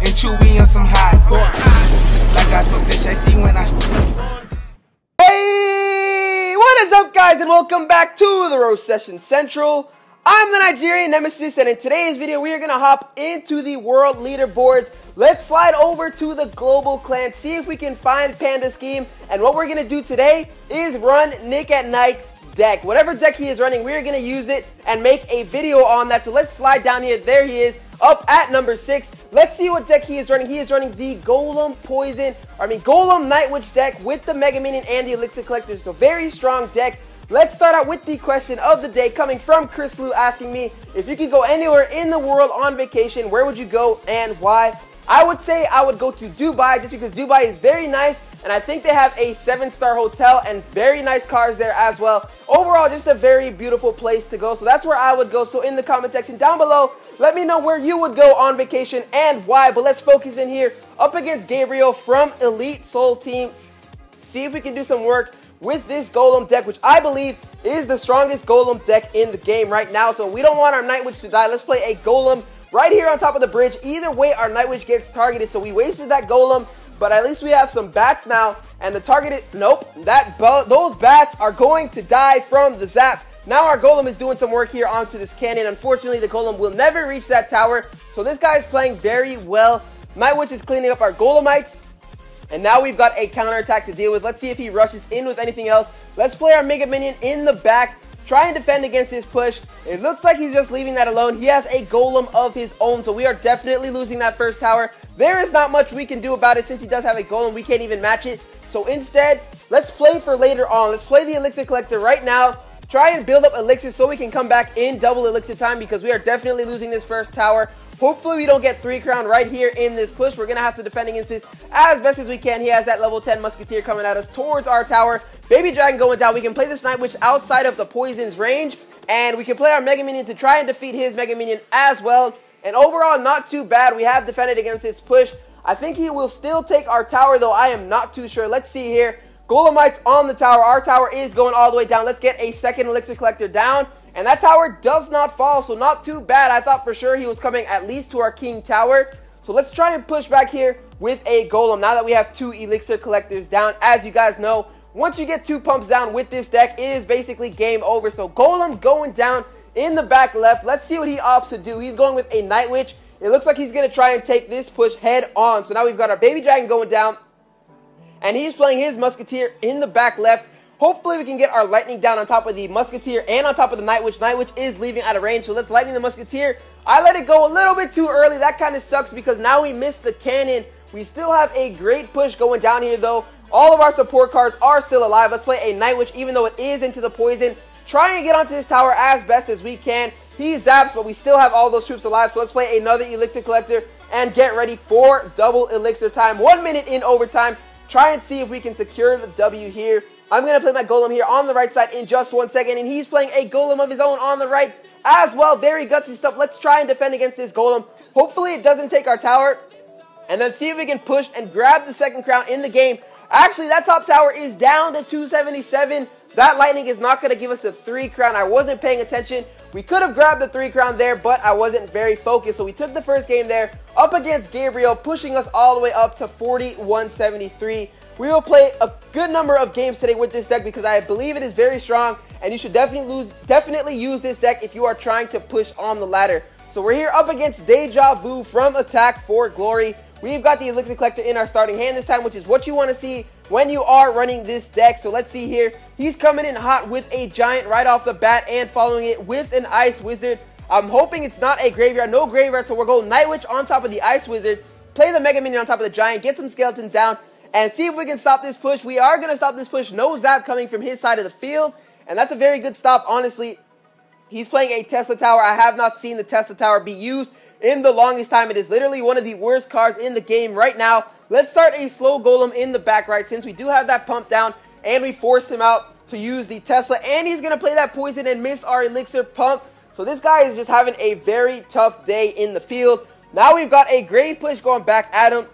and chewy on some hot. Like I told Tish, I see when I. Hey, what is up, guys, and welcome back to the Roast Session Central. I'm the Nigerian Nemesis, and in today's video, we are going to hop into the world leaderboards. Let's slide over to the global clan, see if we can find Panda Scheme, and what we're going to do today is run NICKATNYTE's deck. Whatever deck he is running, we are going to use it and make a video on that. So let's slide down here. There he is, up at number 6. Let's see what deck he is running. He is running the Golem Night Witch deck with the Mega Minion and the Elixir Collector. So very strong deck. Let's start out with the question of the day coming from Chris Lou, asking me if you could go anywhere in the world on vacation, where would you go and why? I would say I would go to Dubai, just because Dubai is very nice, and I think they have a 7-star hotel and very nice cars there as well. Overall, just a very beautiful place to go, so that's where I would go. So in the comment section down below, let me know where you would go on vacation and why. But let's focus in here up against Gabriel from Elite Soul Team. See if we can do some work with this Golem deck, which I believe is the strongest Golem deck in the game right now. So we don't want our Night Witch to die. Let's play a Golem right here on top of the bridge. Either way, our Night Witch gets targeted, so we wasted that Golem, but at least we have some bats now, and the targeted, nope, those bats are going to die from the zap. Now our Golem is doing some work here onto this cannon. Unfortunately, the Golem will never reach that tower, so this guy is playing very well. Night Witch is cleaning up our Golemites, and now we've got a counterattack to deal with. Let's see if he rushes in with anything else. Let's play our Mega Minion in the back, try and defend against his push. It looks like he's just leaving that alone. He has a Golem of his own, so we are definitely losing that first tower. There is not much we can do about it since he does have a Golem. We can't even match it. So instead, let's play for later on. Let's play the Elixir Collector right now. Try and build up Elixir so we can come back in double Elixir time, because we are definitely losing this first tower. Hopefully we don't get 3 crown right here in this push. We're going to have to defend against this as best as we can. He has that level 10 Musketeer coming at us towards our tower. Baby Dragon going down. We can play this Night Witch outside of the Poison's range, and we can play our Mega Minion to try and defeat his Mega Minion as well. And overall, not too bad. We have defended against his push. I think he will still take our tower, though I am not too sure. Let's see here. Golemites on the tower. Our tower is going all the way down. Let's get a second Elixir Collector down. And that tower does not fall, so not too bad. I thought for sure he was coming at least to our King Tower. So let's try and push back here with a Golem now that we have 2 Elixir Collectors down. As you guys know, once you get 2 pumps down with this deck, it is basically game over. So Golem going down in the back left. Let's see what he opts to do. He's going with a Night Witch. It looks like he's going to try and take this push head on. So now we've got our Baby Dragon going down, and he's playing his Musketeer in the back left. Hopefully we can get our Lightning down on top of the Musketeer and on top of the Night Witch. Night Witch is leaving out of range, so let's Lightning the Musketeer. I let it go a little bit too early. That kind of sucks because now we missed the cannon. We still have a great push going down here, though. All of our support cards are still alive. Let's play a Night Witch, even though it is into the poison. Try and get onto this tower as best as we can. He zaps, but we still have all those troops alive, so let's play another Elixir Collector and get ready for double Elixir time. 1 minute in overtime. Try and see if we can secure the W here. I'm going to play my Golem here on the right side in just 1 second, and he's playing a Golem of his own on the right as well. Very gutsy stuff. Let's try and defend against this Golem. Hopefully it doesn't take our tower, and then see if we can push and grab the second crown in the game. Actually, that top tower is down to 277. That Lightning is not going to give us the 3 crown. I wasn't paying attention. We could have grabbed the 3 crown there, but I wasn't very focused. So we took the first game there up against Gabriel, pushing us all the way up to 4173. We will play a good number of games today with this deck because I believe it is very strong, and you should definitely use this deck if you are trying to push on the ladder. So we're here up against Deja Vu from Attack for Glory. We've got the Elixir Collector in our starting hand this time, which is what you want to see when you are running this deck. So let's see here. He's coming in hot with a Giant right off the bat and following it with an Ice Wizard. I'm hoping it's not a graveyard. No graveyard, so we're going Night Witch on top of the Ice Wizard. Play the Mega Minion on top of the Giant. Get some skeletons down and see if we can stop this push. We are going to stop this push. No zap coming from his side of the field, and that's a very good stop, honestly. He's playing a Tesla Tower. I have not seen the Tesla Tower be used in the longest time. It is literally one of the worst cards in the game right now. Let's start a slow Golem in the back right, since we do have that pump down, and we forced him out to use the Tesla, and he's going to play that poison and miss our Elixir pump. So this guy is just having a very tough day in the field. Now we've got a great push going back at him.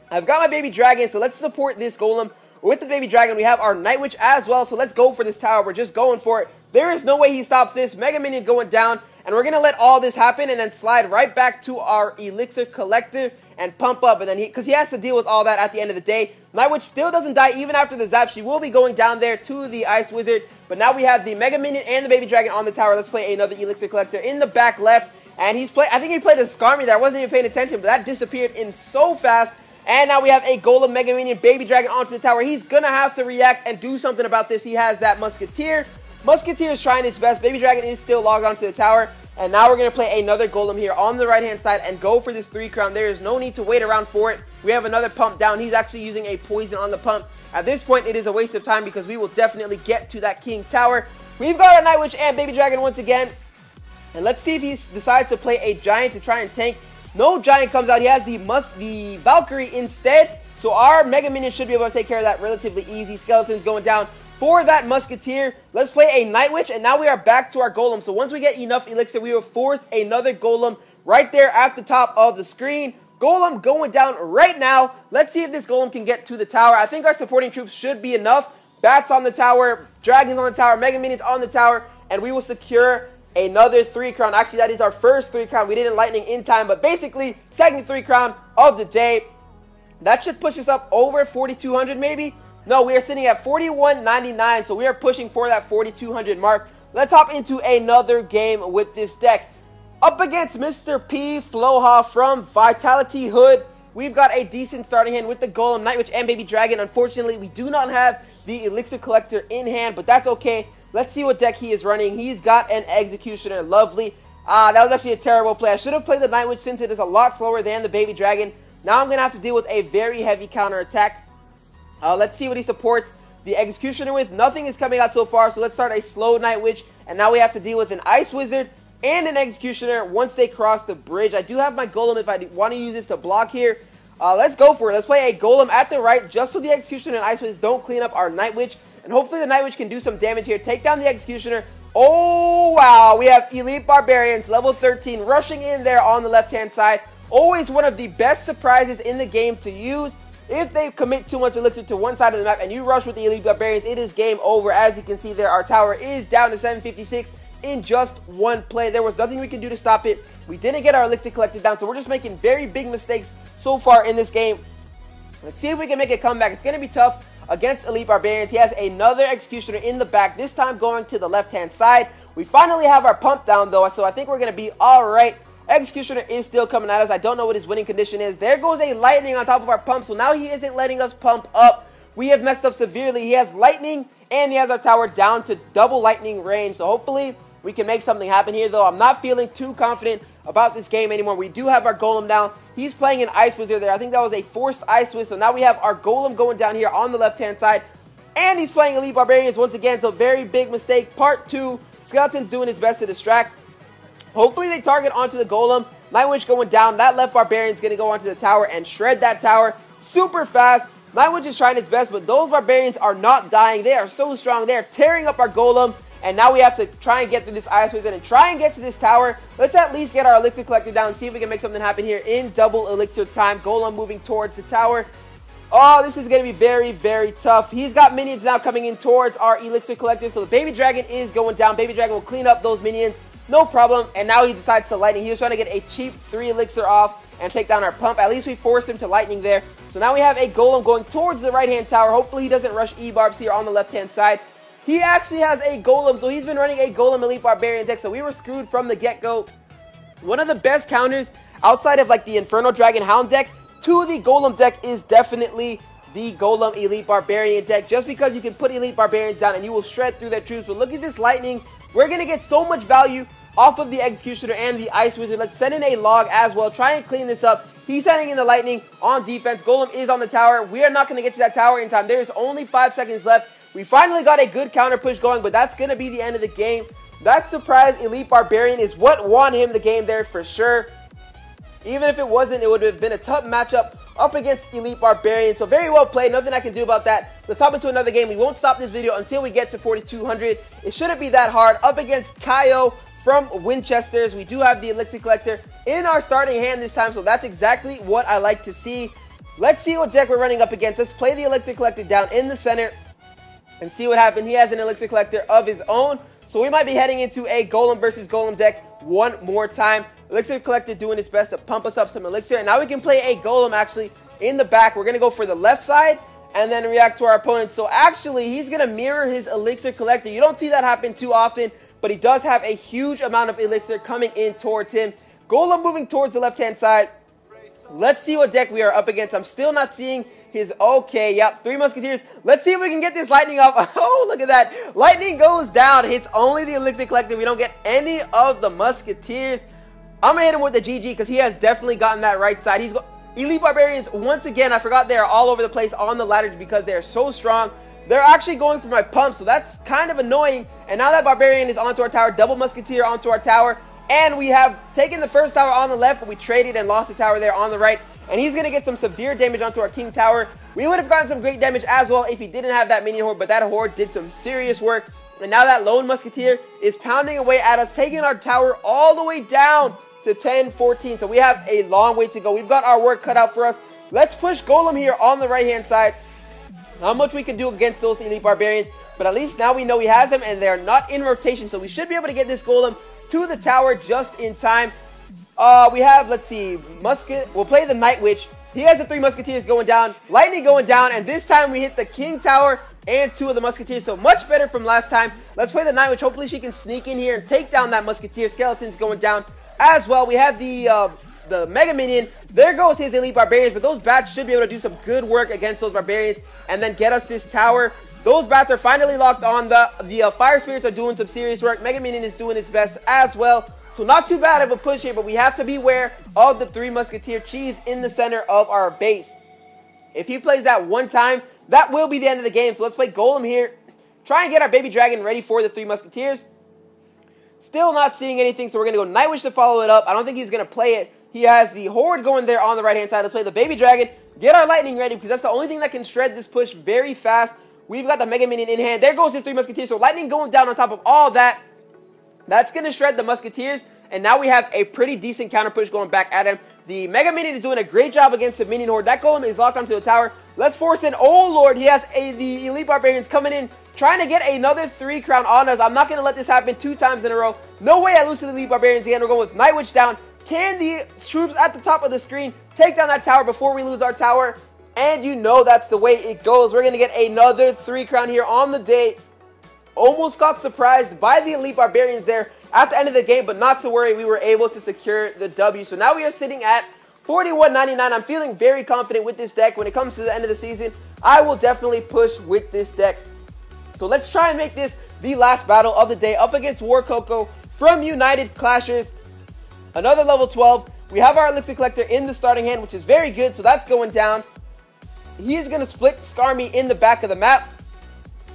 I've got my Baby Dragon, so let's support this Golem. With the Baby Dragon, we have our Night Witch as well, so let's go for this tower. We're just going for it. There is no way he stops this. Mega Minion going down, And we're going to let all this happen and then slide right back to our Elixir Collector and pump up. And then because he has to deal with all that at the end of the day. Night Witch still doesn't die even after the zap. She will be going down there to the Ice Wizard. But now we have the Mega Minion and the Baby Dragon on the tower. Let's play another Elixir Collector in the back left. And I think he played a Skarmy there. I wasn't even paying attention, but that disappeared in so fast. And now we have a Golem, Mega Minion, Baby Dragon onto the tower. He's going to have to react and do something about this. He has that Musketeer. Musketeer is trying its best. Baby Dragon is still logged onto the tower. And now we're going to play another Golem here on the right-hand side and go for this 3 crown. There is no need to wait around for it. We have another pump down. He's actually using a poison on the pump. At this point, it is a waste of time because we will definitely get to that King Tower. We've got our Night Witch and Baby Dragon once again. And let's see if he decides to play a Giant to try and tank. No Giant comes out. He has the Valkyrie instead. So our Mega Minion should be able to take care of that relatively easy. Skeleton's going down for that Musketeer. Let's play a Night Witch, and now we are back to our Golem. So once we get enough Elixir, we will force another Golem right there at the top of the screen. Golem going down right now. Let's see if this Golem can get to the tower. I think our supporting troops should be enough. Bats on the tower, Dragons on the tower, Mega Minions on the tower, and we will secure another 3 crown. Actually, that is our first 3 crown. We didn't lightning in time, but basically, second 3 crown of the day. That should push us up over 4,200 maybe. No, we are sitting at 41.99, so we are pushing for that 4,200 mark. Let's hop into another game with this deck. Up against Mr. P. Floha from Vitality Hood. We've got a decent starting hand with the Golem, Night Witch, and Baby Dragon. Unfortunately, we do not have the Elixir Collector in hand, but that's okay. Let's see what deck he is running. He's got an Executioner. Lovely. That was actually a terrible play. I should have played the Night Witch since it is a lot slower than the Baby Dragon. Now I'm going to have to deal with a very heavy counter attack. Let's see what he supports the Executioner with. Nothing is coming out so far, so let's start a slow Night Witch. And now we have to deal with an Ice Wizard and an Executioner once they cross the bridge. I do have my Golem if I want to use this to block here. Let's go for it. Let's play a Golem at the right just so the Executioner and Ice Wizard don't clean up our Night Witch. And hopefully the Night Witch can do some damage here. Take down the Executioner. Oh, wow. We have Elite Barbarians, level 13, rushing in there on the left-hand side. Always one of the best surprises in the game to use. If they commit too much Elixir to one side of the map and you rush with the Elite Barbarians, it is game over. As you can see there, our tower is down to 756 in just one play. There was nothing we can do to stop it. We didn't get our Elixir Collector down, so we're just making very big mistakes so far in this game. Let's see if we can make a comeback. It's going to be tough against Elite Barbarians. He has another Executioner in the back, this time going to the left-hand side. We finally have our pump down, though, so I think we're going to be all right. Executioner is still coming at us. I don't know what his winning condition is. There goes a lightning on top of our pump, so now he isn't letting us pump up. We have messed up severely. He has lightning, and he has our tower down to double lightning range, so hopefully we can make something happen here, though. I'm not feeling too confident about this game anymore. We do have our Golem down. He's playing an Ice Wizard there. I think that was a forced Ice Wizard, so now we have our Golem going down here on the left-hand side, and he's playing Elite Barbarians once again, so very big mistake. Part 2, Skeleton's doing his best to distract. Hopefully they target onto the Golem. Night Witch going down. That left Barbarian's going to go onto the tower and shred that tower super fast. Night Witch is trying its best, but those Barbarians are not dying. They are so strong. They are tearing up our Golem. And now we have to try and get through this Ice Wizard and try and get to this tower. Let's at least get our Elixir Collector down and see if we can make something happen here in double Elixir time. Golem moving towards the tower. Oh, this is going to be very, very tough. He's got minions now coming in towards our Elixir Collector. So the Baby Dragon is going down. Baby Dragon will clean up those minions. No problem. And now he decides to lightning. He was trying to get a cheap 3 elixir off and take down our pump. At least we forced him to lightning there. So now we have a Golem going towards the right-hand tower. Hopefully he doesn't rush E-Barbs here on the left-hand side. He actually has a Golem, so he's been running a Golem Elite Barbarian deck, so we were screwed from the get-go. One of the best counters outside of like the Inferno Dragon Hound deck to the Golem deck is definitely the Golem Elite Barbarian deck, just because you can put Elite Barbarians down and you will shred through their troops. But look at this lightning. We're going to get so much value off of the Executioner and the Ice Wizard. Let's send in a log as well. Try and clean this up. He's sending in the lightning on defense. Golem is on the tower. We are not going to get to that tower in time. There is only 5 seconds left. We finally got a good counter push going, but that's going to be the end of the game. That surprise Elite Barbarian is what won him the game there for sure. Even if it wasn't, it would have been a tough matchup up against Elite Barbarian. So very well played. Nothing I can do about that. Let's hop into another game. We won't stop this video until we get to 4,200. It shouldn't be that hard. Up against Kaio from Winchester's. We do have the Elixir Collector in our starting hand this time, so that's exactly what I like to see. Let's see what deck we're running up against. Let's play the Elixir Collector down in the center and see what happens. He has an Elixir Collector of his own, so we might be heading into a Golem versus Golem deck one more time. Elixir Collector doing its best to pump us up some elixir. And now we can play a golem actually in the back. We're going to go for the left side and then react to our opponent. So actually, he's going to mirror his Elixir Collector. You don't see that happen too often, but he does have a huge amount of elixir coming in towards him. Golem moving towards the left-hand side. Let's see what deck we are up against. I'm still not seeing his... Okay, yep, 3 Musketeers. Let's see if we can get this lightning up. Oh, look at that. Lightning goes down. Hits only the Elixir Collector. We don't get any of the Musketeers. I'm going to hit him with the GG because he has definitely gotten that right side. He's got Elite Barbarians. Once again, I forgot they are all over the place on the ladders because they are so strong. They're actually going for my pump, so that's kind of annoying. And now that Barbarian is onto our tower, double Musketeer onto our tower. And we have taken the first tower on the left, but we traded and lost the tower there on the right. And he's going to get some severe damage onto our King Tower. We would have gotten some great damage as well if he didn't have that minion horde, but that horde did some serious work. And now that lone Musketeer is pounding away at us, taking our tower all the way down to 10, 14. So we have a long way to go. We've got our work cut out for us. Let's push Golem here on the right-hand side. Not much we can do against those Elite Barbarians, but at least now we know he has them and they're not in rotation. So we should be able to get this Golem to the tower just in time. We have, let's see, we'll play the Night Witch. He has the 3 Musketeers going down, Lightning going down, and this time we hit the King Tower and 2 of the Musketeers, so much better from last time. Let's play the Night Witch. Hopefully she can sneak in here and take down that Musketeer. Skeleton's going down as well. We have the Mega Minion. There goes his Elite Barbarians, but those bats should be able to do some good work against those Barbarians and then get us this tower. Those bats are finally locked on. The Fire Spirits are doing some serious work. Mega Minion is doing its best as well. So not too bad of a push here, but we have to beware of the 3 Musketeer cheese in the center of our base. If he plays that one time, that will be the end of the game. So let's play Golem here. Try and get our Baby Dragon ready for the 3 Musketeers. Still not seeing anything, so we're going to go Night Witch to follow it up. I don't think he's going to play it. He has the Horde going there on the right-hand side. Let's play the Baby Dragon. Get our Lightning ready because that's the only thing that can shred this push very fast. We've got the Mega Minion in hand. There goes his 3 Musketeers. So Lightning going down on top of all that. That's going to shred the Musketeers. And now we have a pretty decent counter push going back at him. The Mega Minion is doing a great job against the Minion Horde. That Golem is locked onto the tower. Let's force in. Oh, Lord. He has the Elite Barbarians coming in, trying to get another 3 crown on us. I'm not going to let this happen 2 times in a row. No way I lose to the Elite Barbarians again. We're going with Night Witch down. Can the troops at the top of the screen take down that tower before we lose our tower? And you know that's the way it goes. We're going to get another 3 crown here on the day. Almost got surprised by the Elite Barbarians there at the end of the game, but not to worry. We were able to secure the W. So now we are sitting at 41.99. I'm feeling very confident with this deck. When it comes to the end of the season, I will definitely push with this deck. So let's try and make this the last battle of the day up against War Coco from United Clashers. Another level 12. We have our Elixir Collector in the starting hand, which is very good. So that's going down. He's going to split Skarmy in the back of the map.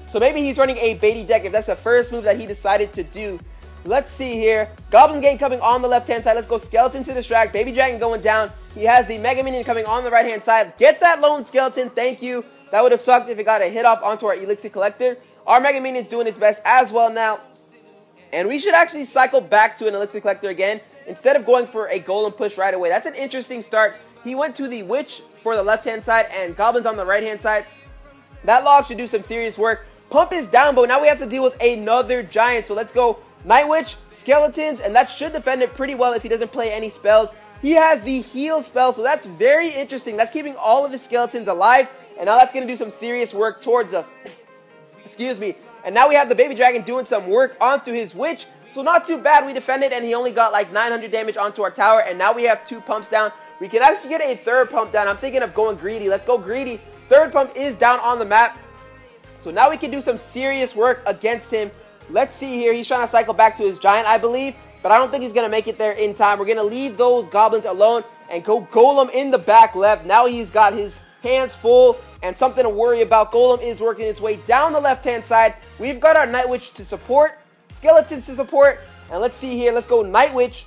So maybe he's running a baity deck if that's the first move that he decided to do. Let's see here. Goblin Gang coming on the left-hand side. Let's go Skeleton to distract. Baby Dragon going down. He has the Mega Minion coming on the right-hand side. Get that lone Skeleton. Thank you. That would have sucked if it got a hit off onto our Elixir Collector. Our Mega Minion is doing its best as well now. And we should actually cycle back to an Elixir Collector again instead of going for a Golem push right away. That's an interesting start. He went to the Witch for the left-hand side and Goblins on the right-hand side. That log should do some serious work. Pump is down, but now we have to deal with another Giant. So let's go Night Witch, Skeletons, and that should defend it pretty well if he doesn't play any spells. He has the heal spell, so that's very interesting. That's keeping all of his Skeletons alive, and now that's going to do some serious work towards us. Excuse me. And now we have the Baby Dragon doing some work onto his Witch. So not too bad. We defended, and he only got like 900 damage onto our tower, and now we have 2 pumps down. We can actually get a 3rd pump down. I'm thinking of going greedy. Let's go greedy. 3rd pump is down on the map. So now we can do some serious work against him. Let's see here. He's trying to cycle back to his Giant, I believe. But I don't think he's going to make it there in time. We're going to leave those Goblins alone and go Golem in the back left. Now he's got his hands full and something to worry about. Golem is working its way down the left-hand side. We've got our Night Witch to support. Skeletons to support. And let's see here. Let's go Night Witch.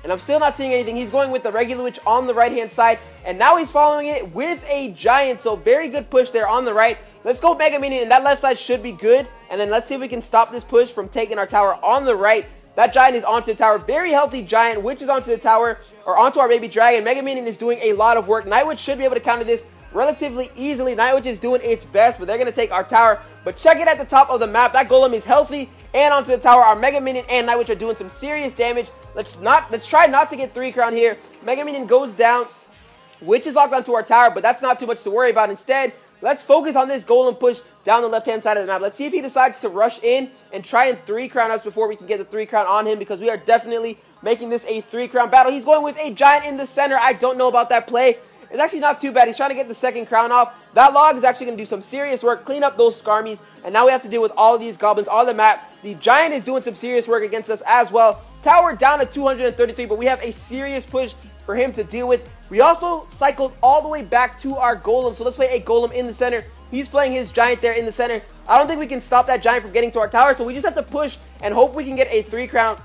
And I'm still not seeing anything. He's going with the regular Witch on the right-hand side. And now he's following it with a Giant. So very good push there on the right. Let's go Mega Minion, and that left side should be good. And then let's see if we can stop this push from taking our tower on the right. That Giant is onto the tower. Very healthy Giant. Witch is onto the tower, or onto our Baby Dragon. Mega Minion is doing a lot of work. Night Witch should be able to counter this relatively easily. Night Witch is doing its best, but they're going to take our tower. But check it at the top of the map. That Golem is healthy, and onto the tower, our Mega Minion and Night Witch are doing some serious damage. Let's try not to get 3 crown here. Mega Minion goes down. Witch is locked onto our tower, but that's not too much to worry about. Instead, let's focus on this Golem push down the left-hand side of the map. Let's see if he decides to rush in and try and 3 crown us before we can get the 3 crown on him, because we are definitely making this a 3 crown battle. He's going with a Giant in the center. I don't know about that play. It's actually not too bad. He's trying to get the 2nd crown off. That log is actually going to do some serious work, clean up those Skarmies, and now we have to deal with all of these goblins on the map. The Giant is doing some serious work against us as well. Tower down to 233, but we have a serious push for him to deal with. We also cycled all the way back to our Golem, so let's play a Golem in the center. He's playing his Giant there in the center. I don't think we can stop that Giant from getting to our tower, so we just have to push and hope we can get a 3 crown,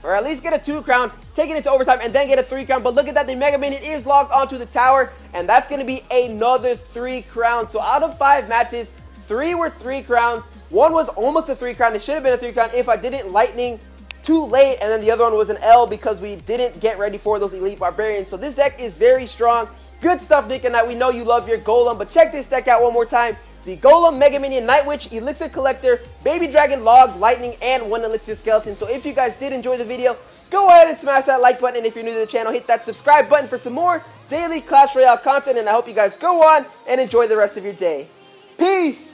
or at least get a 2 crown, taking it to overtime, and then get a 3 crown. But look at that, the Mega Minion is logged onto the tower, and that's going to be another 3 crown. So out of 5 matches, 3 were 3 crowns. 1 was almost a 3 crown. It should have been a 3 crown if I didn't lightning too late, and then the other one was an L because we didn't get ready for those elite barbarians. So this deck is very strong. Good stuff, NICKATNYTE. We know you love your Golem, but check this deck out one more time. The Golem, Mega Minion, Night Witch, Elixir Collector, Baby Dragon, Log, Lightning, and 1 Elixir Skeleton. So if you guys did enjoy the video, go ahead and smash that like button, and if you're new to the channel, hit that subscribe button for some more daily Clash Royale content, and I hope you guys go on and enjoy the rest of your day. Peace!